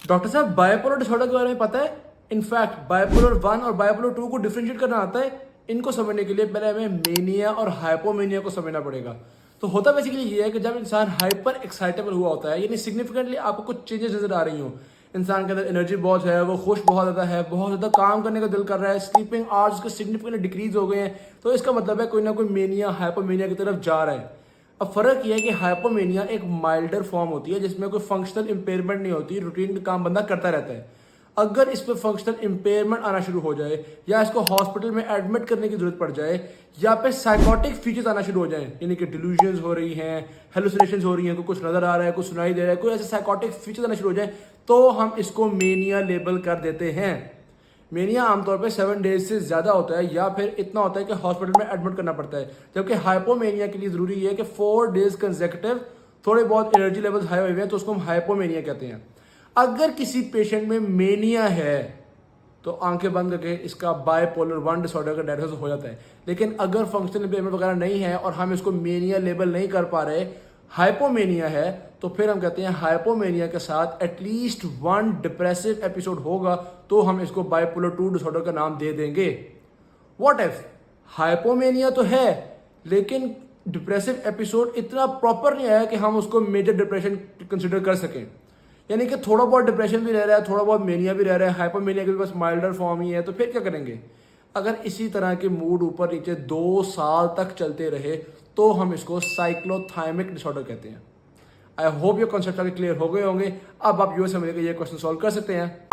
Doctor साहब bipolar disorder के बारे में पता है? इनफैक्ट बायपोलर 1 और बायपोलर 2 को डिफरेंशिएट करना आता है। इनको समझने के लिए पहले हमें मेनिया और हाइपोमेनिया को समझना पड़ेगा। तो होता बेसिकली ये है कि जब इंसान हाइपर एक्साइटेबल हुआ होता है, यानी सिग्निफिकेंटली आपको कुछ चेंजेस नजर आ रही हो, इंसान के अंदर एनर्जी बहुत है, वो खुश बहुत ज़्यादा है, बहुत ज़्यादा काम करने का दिल कर रहा है, स्लीपिंग आवर्स उसके सिग्निफिकेंटली डिक्रीज हो गए हैं, तो इसका मतलब है कोई ना कोई मेनिया हाइपोमेनिया की तरफ जा रहा है। अब फर्क यह है कि हाइपोमेनिया एक माइल्डर फॉर्म होती है जिसमें कोई फंक्शनल इंपेयरमेंट नहीं होती, रूटीन का काम बंदा करता रहता है। अगर इस पर फंक्शनल इंपेयरमेंट आना शुरू हो जाए या इसको हॉस्पिटल में एडमिट करने की जरूरत पड़ जाए या पे साइकोटिक फीचर्स आना शुरू हो जाए, यानी कि डिल्यूजन्स हो रही हैं, हेलुसिनेशंस हो रही हैं, कुछ नजर आ रहा है, कुछ सुनाई दे रहा है, कोई ऐसे साइकोटिक फीचर्स आना शुरू हो जाए, तो हम इसको मेनिया लेबल कर देते हैं। मेनिया आमतौर पे 7 डेज से ज़्यादा होता है या फिर इतना होता है कि हॉस्पिटल में एडमिट करना पड़ता है, जबकि हाइपोमेनिया के लिए ज़रूरी है कि 4 डेज कंसेक्यूटिव थोड़े बहुत एनर्जी लेवल्स हाई हुए हैं, तो उसको हम हाइपोमेनिया कहते हैं। अगर किसी पेशेंट में मेनिया है तो आंखें बंद करके इसका बायपोलर 1 डिसऑर्डर का डायग्नोसिस हो जाता है। लेकिन अगर फंक्शनल इंपेयरमेंट वगैरह नहीं है और हम इसको मेनिया लेबल नहीं कर पा रहे, हाइपोमेनिया है, तो फिर हम कहते हैं हाइपोमेनिया के साथ एटलीस्ट 1 डिप्रेसिव एपिसोड होगा, तो हम इसको बायपोलर 2 डिसऑर्डर का नाम दे देंगे। व्हाट इफ हाइपोमेनिया तो है लेकिन डिप्रेसिव एपिसोड इतना प्रॉपर नहीं आया कि हम उसको मेजर डिप्रेशन कंसिडर कर सकें, यानी कि थोड़ा बहुत डिप्रेशन भी रह रहा है, थोड़ा बहुत मेनिया भी रह रहा है, हाइपोमेनिया के बस माइल्डर फॉर्म ही है, तो फिर क्या करेंगे? अगर इसी तरह के मूड ऊपर नीचे 2 साल तक चलते रहे तो हम इसको साइक्लोथाइमिक डिसऑर्डर कहते हैं। आई होप ये कॉन्सेप्ट आपके क्लियर हो गए होंगे। अब आप यूएस में ये क्वेश्चन सॉल्व कर सकते हैं।